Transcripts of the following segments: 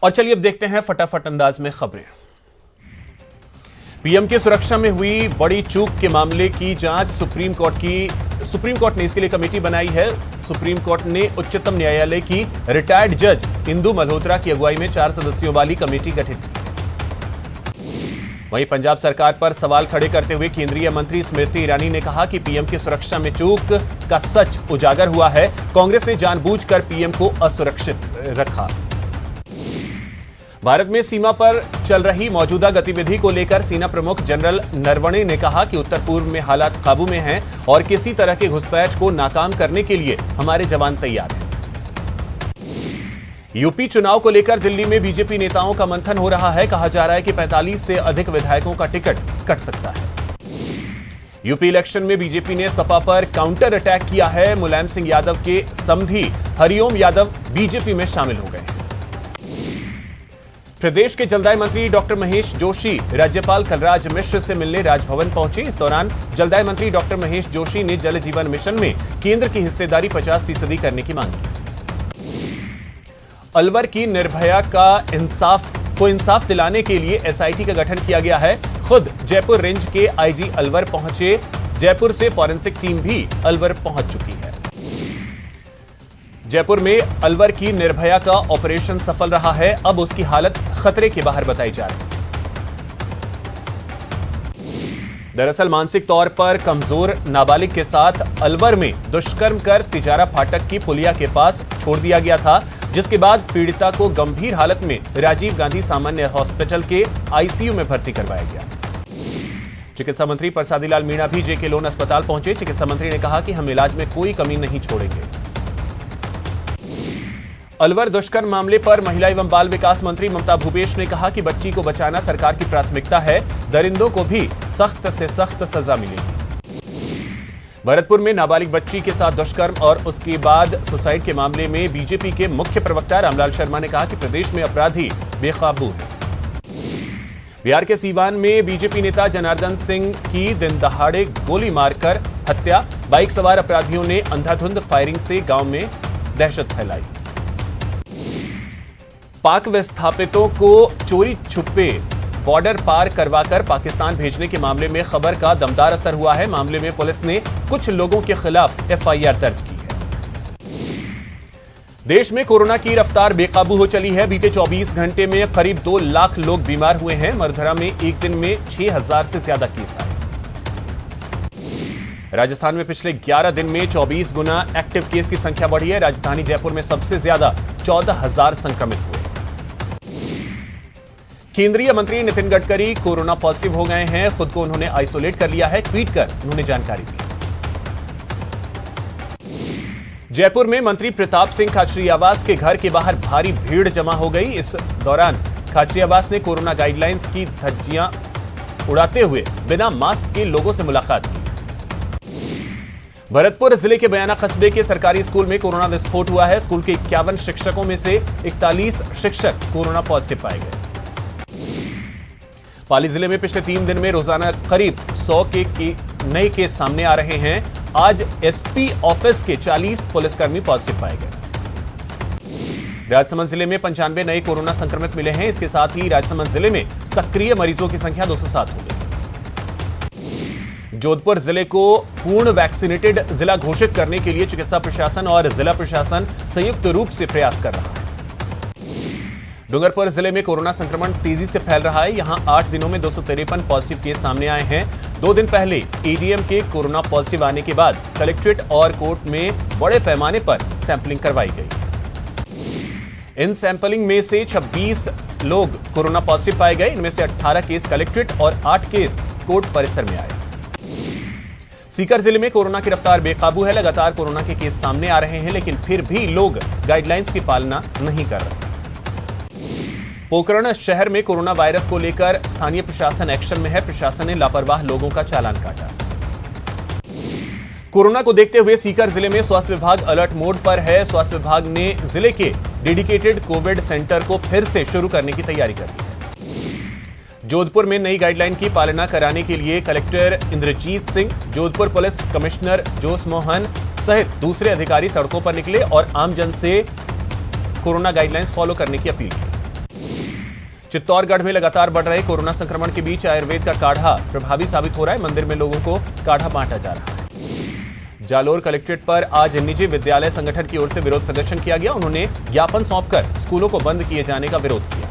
और चलिए अब देखते हैं फटाफट अंदाज में खबरें। पीएम की सुरक्षा में हुई बड़ी चूक के मामले की जांच सुप्रीम कोर्ट ने इसके लिए कमेटी बनाई है। सुप्रीम कोर्ट ने उच्चतम न्यायालय की रिटायर्ड जज इंदु मल्होत्रा की अगुवाई में 4 सदस्यों वाली कमेटी गठित की। वहीं पंजाब सरकार पर सवाल खड़े करते हुए केंद्रीय मंत्री स्मृति ईरानी ने कहा कि पीएम की सुरक्षा में चूक का सच उजागर हुआ है। कांग्रेस ने जानबूझकर पीएम को असुरक्षित रखा। भारत में सीमा पर चल रही मौजूदा गतिविधि को लेकर सेना प्रमुख जनरल नरवणे ने कहा कि उत्तर पूर्व में हालात काबू में हैं और किसी तरह के घुसपैठ को नाकाम करने के लिए हमारे जवान तैयार हैं। यूपी चुनाव को लेकर दिल्ली में बीजेपी नेताओं का मंथन हो रहा है। कहा जा रहा है कि 45 से अधिक विधायकों का टिकट कट सकता है। यूपी इलेक्शन में बीजेपी ने सपा पर काउंटर अटैक किया है। मुलायम सिंह यादव के समधी हरिओम यादव बीजेपी में शामिल हो गए हैं। प्रदेश के जलदाय मंत्री डॉक्टर महेश जोशी राज्यपाल कलराज मिश्र से मिलने राजभवन पहुंचे। इस दौरान जलदाय मंत्री डॉक्टर महेश जोशी ने जल जीवन मिशन में केंद्र की हिस्सेदारी 50% करने की मांग की। अलवर की निर्भया को इंसाफ दिलाने के लिए एसआईटी का गठन किया गया है। खुद जयपुर रेंज के आईजी अलवर पहुंचे। जयपुर से फॉरेंसिक टीम भी अलवर पहुंच चुकी है। जयपुर में अलवर की निर्भया का ऑपरेशन सफल रहा है। अब उसकी हालत खतरे के बाहर बताई जा रही है। दरअसल मानसिक तौर पर कमजोर नाबालिग के साथ अलवर में दुष्कर्म कर तिजारा फाटक की पुलिया के पास छोड़ दिया गया था, जिसके बाद पीड़िता को गंभीर हालत में राजीव गांधी सामान्य हॉस्पिटल के आईसीयू में भर्ती करवाया गया। चिकित्सा मंत्री प्रसादी लाल मीणा भी जेके लोन अस्पताल पहुंचे। चिकित्सा मंत्री ने कहा कि हम इलाज में कोई कमी नहीं छोड़ेंगे। अलवर दुष्कर्म मामले पर महिला एवं बाल विकास मंत्री ममता भूपेश ने कहा कि बच्ची को बचाना सरकार की प्राथमिकता है। दरिंदों को भी सख्त से सख्त सजा मिलेगी। भरतपुर में नाबालिग बच्ची के साथ दुष्कर्म और उसके बाद सुसाइड के मामले में बीजेपी के मुख्य प्रवक्ता रामलाल शर्मा ने कहा कि प्रदेश में अपराधी बेकाबू हैं। बिहार के सीवान में बीजेपी नेता जनार्दन सिंह की दिन दहाड़े गोली मारकर हत्या। बाइक सवार अपराधियों ने अंधाधुंध फायरिंग से गांव में दहशत फैलाई। पाक विस्थापितों को चोरी छुपे बॉर्डर पार करवाकर पाकिस्तान भेजने के मामले में खबर का दमदार असर हुआ है। मामले में पुलिस ने कुछ लोगों के खिलाफ एफआईआर दर्ज की है। देश में कोरोना की रफ्तार बेकाबू हो चली है। बीते 24 घंटे में करीब 2 लाख लोग बीमार हुए हैं। मरधरा में एक दिन में 6000 से ज्यादा केस आए। राजस्थान में पिछले 11 दिन में 24 गुना एक्टिव केस की संख्या बढ़ी है। राजधानी जयपुर में सबसे ज्यादा 14000 संक्रमित हुए। केंद्रीय मंत्री नितिन गडकरी कोरोना पॉजिटिव हो गए हैं। खुद को उन्होंने आइसोलेट कर लिया है। ट्वीट कर उन्होंने जानकारी दी। जयपुर में मंत्री प्रताप सिंह खाचरियावास के घर के बाहर भारी भीड़ जमा हो गई। इस दौरान खाचरियावास ने कोरोना गाइडलाइंस की धज्जियां उड़ाते हुए बिना मास्क के लोगों से मुलाकात की। भरतपुर जिले के बयाना कस्बे के सरकारी स्कूल में कोरोना विस्फोट हुआ है। स्कूल के 51 शिक्षकों में से 41 शिक्षक कोरोना पॉजिटिव पाए गए। पाली जिले में पिछले 3 दिन में रोजाना करीब 100 के नए केस सामने आ रहे हैं। आज एसपी ऑफिस के 40 पुलिसकर्मी पॉजिटिव पाए गए। राजसमंद जिले में 95 नए कोरोना संक्रमित मिले हैं। इसके साथ ही राजसमंद जिले में सक्रिय मरीजों की संख्या 207 हो गई। जोधपुर जिले को पूर्ण वैक्सीनेटेड जिला घोषित करने के लिए चिकित्सा प्रशासन और जिला प्रशासन संयुक्त रूप से प्रयास कर रहा है। डूंगरपुर जिले में कोरोना संक्रमण तेजी से फैल रहा है। यहां 8 दिनों में 253 पॉजिटिव केस सामने आए हैं। 2 दिन पहले एडीएम के कोरोना पॉजिटिव आने के बाद कलेक्ट्रेट और कोर्ट में बड़े पैमाने पर सैंपलिंग करवाई गई। इन सैंपलिंग में से 26 लोग कोरोना पॉजिटिव पाए गए। इनमें से 18 केस कलेक्ट्रेट और 8 केस कोर्ट परिसर में आए। सीकर जिले में कोरोना की रफ्तार बेकाबू है। लगातार कोरोना के केस सामने आ रहे हैं, लेकिन फिर भी लोग गाइडलाइंस की पालना नहीं कर रहे। पोखरण शहर में कोरोना वायरस को लेकर स्थानीय प्रशासन एक्शन में है। प्रशासन ने लापरवाह लोगों का चालान काटा। कोरोना को देखते हुए सीकर जिले में स्वास्थ्य विभाग अलर्ट मोड पर है। स्वास्थ्य विभाग ने जिले के डेडिकेटेड कोविड सेंटर को फिर से शुरू करने की तैयारी कर ली है। जोधपुर में नई गाइडलाइन की पालना कराने के लिए collector Indrajeet Singh, Jodhpur police commissioner Jose Mohan सहित दूसरे अधिकारी सड़कों पर निकले और आमजन से कोरोना गाइडलाइंस फॉलो करने की अपील की। चित्तौड़गढ़ में लगातार बढ़ रहे कोरोना संक्रमण के बीच आयुर्वेद का काढ़ा प्रभावी साबित हो रहा है। मंदिर में लोगों को काढ़ा बांटा जा रहा है। जालोर कलेक्ट्रेट पर आज निजी विद्यालय संगठन की ओर से विरोध प्रदर्शन किया गया। उन्होंने ज्ञापन सौंपकर स्कूलों को बंद किए जाने का विरोध किया।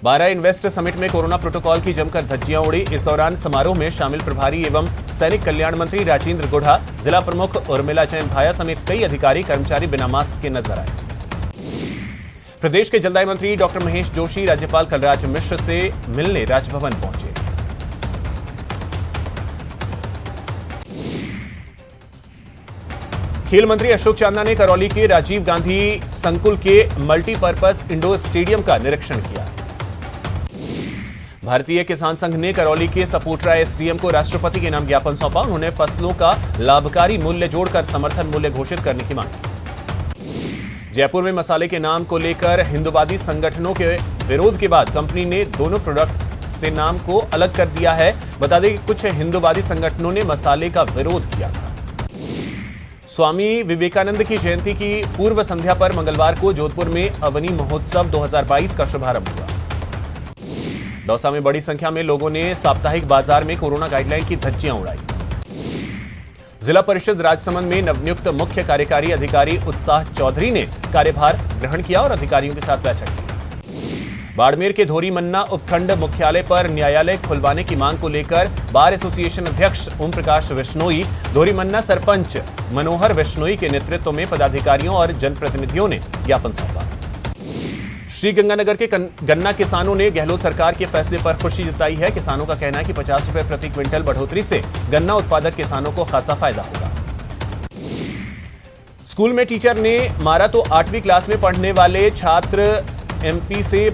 12 इन्वेस्ट समिट में कोरोना प्रोटोकॉल की जमकर धज्जियां उड़ी। इस दौरान समारोह में शामिल प्रभारी एवं सैनिक कल्याण मंत्री राजेंद्र गुढ़ा, जिला प्रमुख उर्मिला जैन भाया समेत कई अधिकारी कर्मचारी बिना मास्क के नजर आए। प्रदेश के जलदाय मंत्री डॉक्टर महेश जोशी राज्यपाल कलराज मिश्र से मिलने राजभवन पहुंचे। खेल मंत्री अशोक चांदना ने करौली के राजीव गांधी संकुल के मल्टीपर्पज इंडोर स्टेडियम का निरीक्षण किया। भारतीय किसान संघ ने करौली के सपोटरा एसडीएम को राष्ट्रपति के नाम ज्ञापन सौंपा। उन्होंने फसलों का लाभकारी मूल्य जोड़कर समर्थन मूल्य घोषित करने की मांग की। जयपुर में मसाले के नाम को लेकर हिंदुवादी संगठनों के विरोध के बाद कंपनी ने दोनों प्रोडक्ट से नाम को अलग कर दिया है। बता दें कि कुछ हिंदुवादी संगठनों ने मसाले का विरोध किया था। स्वामी विवेकानंद की जयंती की पूर्व संध्या पर मंगलवार को जोधपुर में अवनी महोत्सव 2022 का शुभारंभ हुआ। दौसा में बड़ी संख्या में लोगों ने साप्ताहिक बाजार में कोरोना गाइडलाइन की धज्जियां उड़ाई। जिला परिषद राजसमंद में नवनियुक्त मुख्य कार्यकारी अधिकारी उत्साह चौधरी ने कार्यभार ग्रहण किया और अधिकारियों के साथ बैठक की। बाड़मेर के धोरीमन्ना उपखंड मुख्यालय पर न्यायालय खुलवाने की मांग को लेकर बार एसोसिएशन अध्यक्ष ओम प्रकाश बिश्नोई, धोरीमन्ना सरपंच मनोहर बिश्नोई के नेतृत्व में पदाधिकारियों और जनप्रतिनिधियों ने ज्ञापन सौंपा। श्रीगंगानगर के गन्ना किसानों ने गहलोत सरकार के फैसले पर खुशी जताई है। किसानों का कहना है कि 50 रुपए प्रति क्विंटल बढ़ोतरी से गन्ना उत्पादक किसानों को खासा फायदा होगा। स्कूल में टीचर ने मारा तो 8वीं क्लास में पढ़ने वाले छात्र एमपी से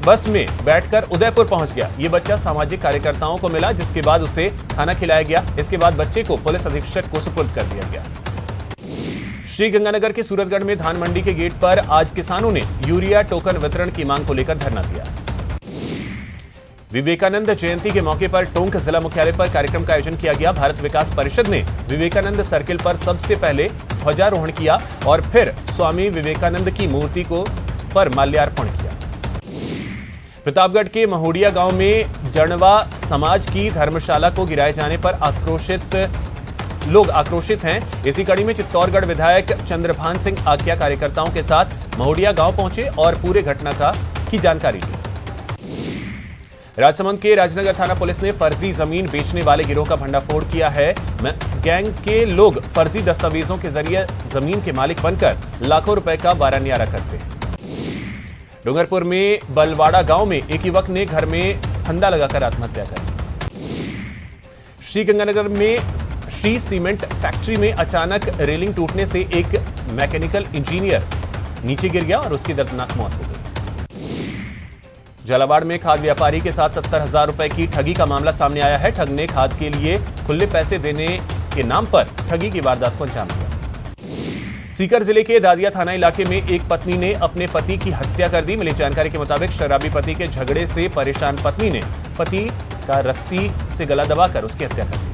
बस में बैठकर उदयपुर पहुंच गया। ये बच्चा सामाजिक कार्यकर्ताओं को मिला, जिसके बाद उसे खाना खिलाया गया। इसके बाद बच्चे को पुलिस अधीक्षक को सुपुर्द कर दिया गया। श्रीगंगानगर के सूरतगढ़ में धान मंडी के गेट पर आज किसानों ने यूरिया टोकन वितरण की मांग को लेकर धरना दिया। विवेकानंद जयंती के मौके पर टोंक जिला मुख्यालय पर कार्यक्रम का आयोजन किया गया। भारत विकास परिषद ने विवेकानंद सर्किल पर सबसे पहले ध्वजारोहण किया और फिर स्वामी विवेकानंद की मूर्ति को पर माल्यार्पण किया। प्रतापगढ़ के महोडिया गांव में जड़वा समाज की धर्मशाला को गिराए जाने पर लोग आक्रोशित हैं। इसी कड़ी में चित्तौड़गढ़ विधायक चंद्रभान सिंह आकिया कार्यकर्ताओं के साथ महोडिया गांव पहुंचे और पूरे घटना की जानकारी ली। राजसमंद के राजनगर थाना पुलिस ने फर्जी जमीन बेचने वाले गिरोह का भंडाफोड़ किया है। गैंग के लोग फर्जी दस्तावेजों के जरिए जमीन के मालिक बनकर लाखों रुपए का वारा न्यारा करते हैं। डूंगरपुर में बलवाड़ा गांव में एक युवक ने घर में फंदा लगाकर आत्महत्या कर। श्रीगंगानगर में श्री सीमेंट फैक्ट्री में अचानक रेलिंग टूटने से एक मैकेनिकल इंजीनियर नीचे गिर गया और उसकी दर्दनाक मौत हो गई। झालावाड़ में खाद व्यापारी के साथ 70,000 रुपए की ठगी का मामला सामने आया है। ठग ने खाद के लिए खुले पैसे देने के नाम पर ठगी की वारदात को अंजाम दिया। सीकर जिले के दादिया थाना इलाके में एक पत्नी ने अपने पति की हत्या कर दी। मिली जानकारी के मुताबिक शराबी पति के झगड़े से परेशान पत्नी ने पति का रस्सी से गला दबाकर उसकी हत्या कर दी।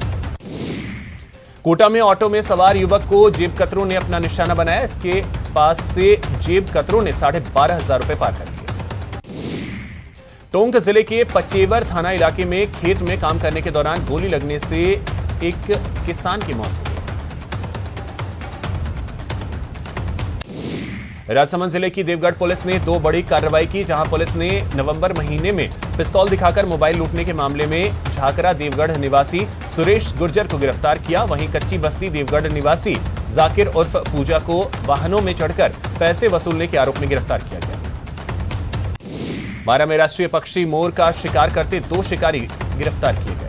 कोटा में ऑटो में सवार युवक को जेब कतरों ने अपना निशाना बनाया। इसके पास से जेब कतरों ने 12,500 रुपए पार कर लिए। टोंक जिले के पचेवर थाना इलाके में खेत में काम करने के दौरान गोली लगने से एक किसान की मौत हो गई। राजसमंद जिले की देवगढ़ पुलिस ने 2 बड़ी कार्रवाई की, जहां पुलिस ने नवंबर महीने में पिस्तौल दिखाकर मोबाइल लूटने के मामले में झाकरा देवगढ़ निवासी सुरेश गुर्जर को गिरफ्तार किया। वहीं कच्ची बस्ती देवगढ़ निवासी जाकिर उर्फ पूजा को वाहनों में चढ़कर पैसे वसूलने के आरोप में गिरफ्तार किया गया। बारां में राष्ट्रीय पक्षी मोर का शिकार करते 2 शिकारी गिरफ्तार किए गए।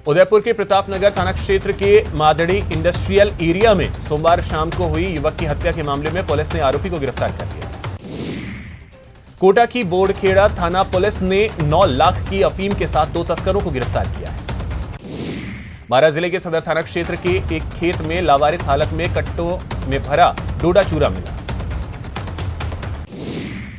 उदयपुर के प्रतापनगर थाना क्षेत्र के मादड़ी इंडस्ट्रियल एरिया में सोमवार शाम को हुई युवक की हत्या के मामले में पुलिस ने आरोपी को गिरफ्तार कर लिया। कोटा की बोड़खेड़ा थाना पुलिस ने 9 लाख की अफीम के साथ 2 तस्करों को गिरफ्तार किया है। बारां जिले के सदर थाना क्षेत्र के एक खेत में लावारिस हालत में कट्टों में भरा डोडा चूरा मिला।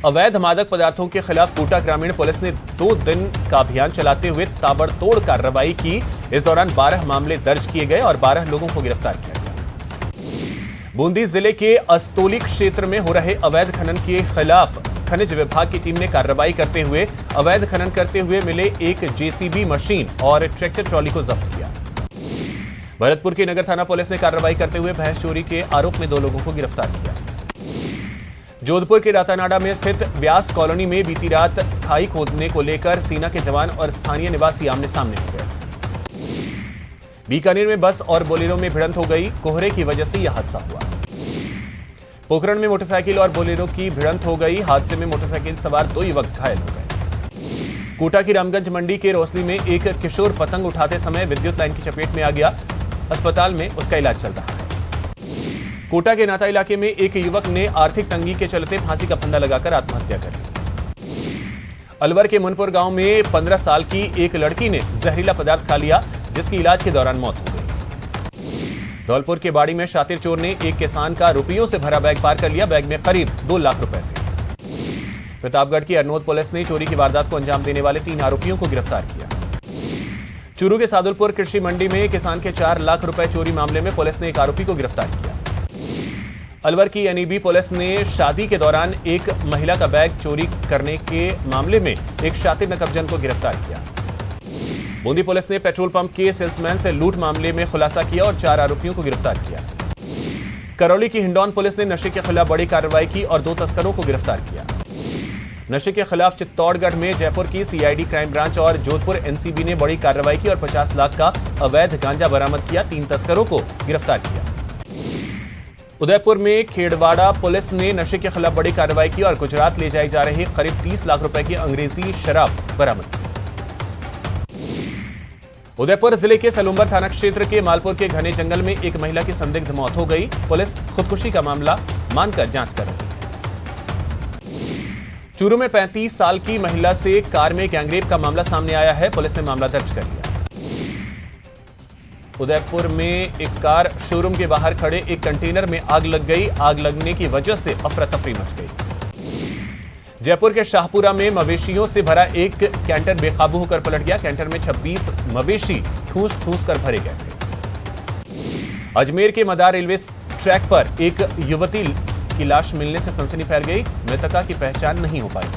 अवैध मादक पदार्थों के खिलाफ कोटा ग्रामीण पुलिस ने 2 दिन का अभियान चलाते हुए ताबड़तोड़ कार्रवाई की। इस दौरान 12 मामले दर्ज किए गए और 12 लोगों को गिरफ्तार किया गया। बूंदी जिले के अस्तोली क्षेत्र में हो रहे अवैध खनन के खिलाफ खनिज विभाग की टीम ने कार्रवाई करते हुए अवैध खनन करते हुए मिले एक जेसीबी मशीन और ट्रैक्टर ट्रॉली को जब्त किया। भरतपुर की नगर थाना पुलिस ने कार्रवाई करते हुए भैंस चोरी के आरोप में 2 लोगों को गिरफ्तार किया। जोधपुर के रातानाडा में स्थित व्यास कॉलोनी में बीती रात खाई खोदने को लेकर सेना के जवान और स्थानीय निवासी आमने सामने हो गए। बीकानेर में बस और बोलेरो में भिड़ंत हो गई, कोहरे की वजह से यह हादसा हुआ। पोखरण में मोटरसाइकिल और बोलेरो की भिड़ंत हो गई, हादसे में मोटरसाइकिल सवार 2 युवक घायल हो गए। कोटा की रामगंज मंडी के रोसली में एक किशोर पतंग उठाते समय विद्युत लाइन की चपेट में आ गया, अस्पताल में उसका इलाज चल रहा है। कोटा के नाता इलाके में एक युवक ने आर्थिक तंगी के चलते फांसी का फंदा लगाकर आत्महत्या कर ली। अलवर के मुनपुर गांव में 15 साल की एक लड़की ने जहरीला पदार्थ खा लिया, जिसकी इलाज के दौरान मौत हो गई। धौलपुर के बाड़ी में शातिर चोर ने एक किसान का रुपयों से भरा बैग पार कर लिया, बैग में करीब 2 लाख रुपए थे। प्रतापगढ़ की अरनोद पुलिस ने चोरी की वारदात को अंजाम देने वाले 3 आरोपियों को गिरफ्तार किया। चूरू के सादुलपुर कृषि मंडी में किसान के 4 लाख रुपए चोरी मामले में पुलिस ने एक आरोपी को गिरफ्तार किया। अलवर की एनईबी पुलिस ने शादी के दौरान एक महिला का बैग चोरी करने के मामले में एक शातिर नकबजन को गिरफ्तार किया। बूंदी पुलिस ने पेट्रोल पंप के सेल्समैन से लूट मामले में खुलासा किया और 4 आरोपियों को गिरफ्तार किया। करौली की हिंडौन पुलिस ने नशे के खिलाफ बड़ी कार्रवाई की और 2 तस्करों को गिरफ्तार किया। नशे के खिलाफ चित्तौड़गढ़ में जयपुर की सीआईडी क्राइम ब्रांच और जोधपुर एनसीबी ने बड़ी कार्रवाई की और 50 लाख का अवैध गांजा बरामद किया, 3 तस्करों को गिरफ्तार किया। उदयपुर में खेड़वाड़ा पुलिस ने नशे के खिलाफ बड़ी कार्रवाई की और गुजरात ले जाई जा रही करीब 30 लाख रुपए की अंग्रेजी शराब बरामद की। उदयपुर जिले के सलूम्बर थाना क्षेत्र के मालपुर के घने जंगल में एक महिला की संदिग्ध मौत हो गई। पुलिस खुदकुशी का मामला मानकर जांच कर रही है। चूरू में 35 साल की महिला से कार में गैंगरेप का मामला सामने आया है, पुलिस ने मामला दर्ज कर लिया। उदयपुर में एक कार शोरूम के बाहर खड़े एक कंटेनर में आग लग गई, आग लगने की वजह से अफरा तफरी मच गई। जयपुर के शाहपुरा में मवेशियों से भरा एक कैंटर बेकाबू होकर पलट गया, कैंटर में 26 मवेशी ठूस कर भरे गए थे। अजमेर के मदार रेलवे ट्रैक पर एक युवती की लाश मिलने से सनसनी फैल गई, मृतका की पहचान नहीं हो पाई।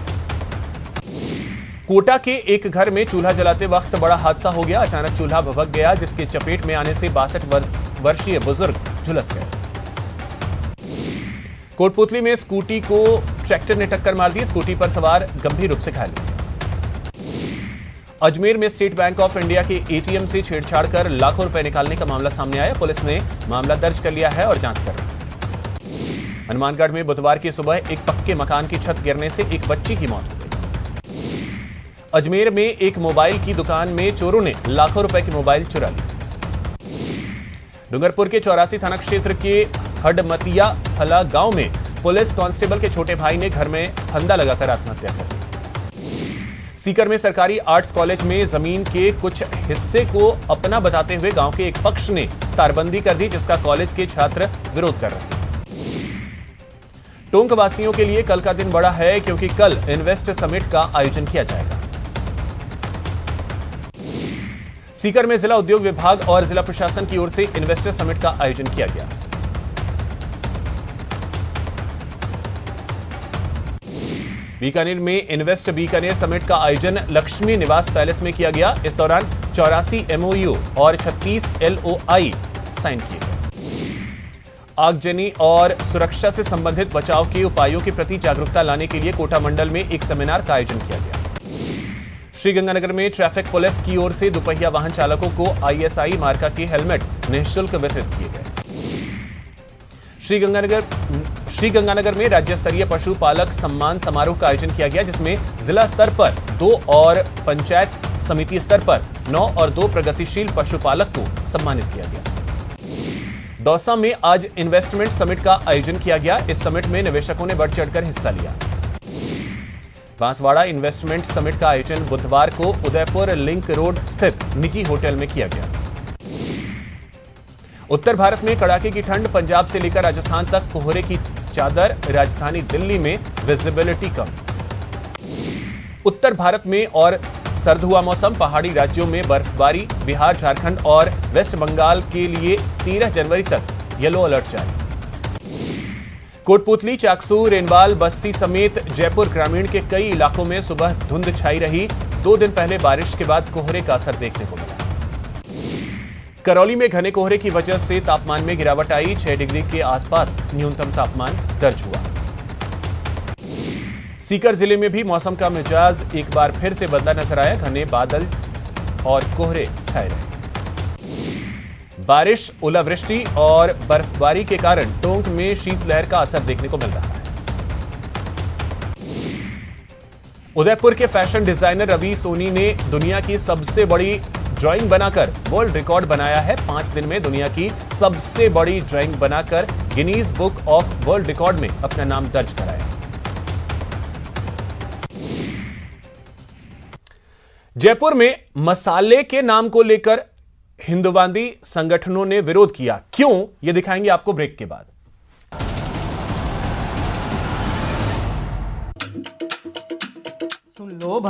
कोटा के एक घर में चूल्हा जलाते वक्त बड़ा हादसा हो गया, अचानक चूल्हा भभक गया, जिसके चपेट में आने से 62 वर्षीय बुजुर्ग झुलस गए। कोटपुतली में स्कूटी को ट्रैक्टर ने टक्कर मार दी, स्कूटी पर सवार गंभीर रूप से घायल हुए। अजमेर में स्टेट बैंक ऑफ इंडिया के एटीएम से छेड़छाड़ कर लाखों रुपए निकालने का मामला सामने आया, पुलिस ने मामला दर्ज कर लिया है और जांच कर रही है। हनुमानगढ़ में बुधवार की सुबह एक पक्के मकान की छत गिरने से एक बच्ची की मौत हो गई। अजमेर में एक मोबाइल की दुकान में चोरों ने लाखों रुपए की मोबाइल चुरा ली। डूंगरपुर के 84 थाना क्षेत्र के हडमतिया फला गांव में पुलिस कांस्टेबल के छोटे भाई ने घर में फंदा लगाकर आत्महत्या कर ली। सीकर में सरकारी आर्ट्स कॉलेज में जमीन के कुछ हिस्से को अपना बताते हुए गांव के एक पक्ष ने तारबंदी कर दी, जिसका कॉलेज के छात्र विरोध कर रहे हैं। टोंक वासियों के लिए कल का दिन बड़ा है, क्योंकि कल इन्वेस्ट समिट का आयोजन किया जाएगा। सीकर में जिला उद्योग विभाग और जिला प्रशासन की ओर से इन्वेस्टर समिट का आयोजन किया गया। बीकानेर में इन्वेस्ट बीकानेर समिट का आयोजन लक्ष्मी निवास पैलेस में किया गया। इस दौरान 84 एमओयू और 36 एलओआई साइन किए गए। आगजनी और सुरक्षा से संबंधित बचाव के उपायों के प्रति जागरूकता लाने के लिए कोटा मंडल में एक सेमिनार का आयोजन किया गया। श्रीगंगानगर में ट्रैफिक पुलिस की ओर से दुपहिया वाहन चालकों को आईएसआई मार्का के हेलमेट निःशुल्क वितरित किए गए। श्रीगंगानगर में राज्य स्तरीय पशुपालक सम्मान समारोह का आयोजन किया गया, जिसमें जिला स्तर पर 2 और पंचायत समिति स्तर पर 9 और 2 प्रगतिशील पशुपालक को सम्मानित किया गया। दौसा में आज इन्वेस्टमेंट समिट का आयोजन किया गया। इस समिट में निवेशकों ने बढ़ चढ़कर हिस्सा लिया। बांसवाड़ा इन्वेस्टमेंट समिट का आयोजन बुधवार को उदयपुर लिंक रोड स्थित निजी होटल में किया गया। उत्तर भारत में कड़ाके की ठंड, पंजाब से लेकर राजस्थान तक कोहरे की चादर, राजधानी दिल्ली में विजिबिलिटी कम। उत्तर भारत में और सर्द हुआ मौसम, पहाड़ी राज्यों में बर्फबारी, बिहार, झारखंड और वेस्ट बंगाल के लिए 13 जनवरी तक येलो अलर्ट जारी। कोटपुतली, चाकसू, रेनवाल, बस्सी समेत जयपुर ग्रामीण के कई इलाकों में सुबह धुंध छाई रही। 2 दिन पहले बारिश के बाद कोहरे का असर देखने को मिला। करौली में घने कोहरे की वजह से तापमान में गिरावट आई। 6 डिग्री के आसपास न्यूनतम तापमान दर्ज हुआ। सीकर जिले में भी मौसम का मिजाज एक बार फिर से बदला नजर आया। घने बादल और कोहरे छाए रहे। बारिश, ओलावृष्टि और बर्फबारी के कारण टोंक में शीतलहर का असर देखने को मिल रहा है। उदयपुर के फैशन डिजाइनर रवि सोनी ने दुनिया की सबसे बड़ी ड्राइंग बनाकर वर्ल्ड रिकॉर्ड बनाया है। 5 दिन में दुनिया की सबसे बड़ी ड्राइंग बनाकर Guinness book of world record में अपना नाम दर्ज कराया। जयपुर में मसाले के नाम को लेकर हिंदुवादी संगठनों ने विरोध किया। क्यों, यह दिखाएंगे आपको ब्रेक के बाद। सुन लो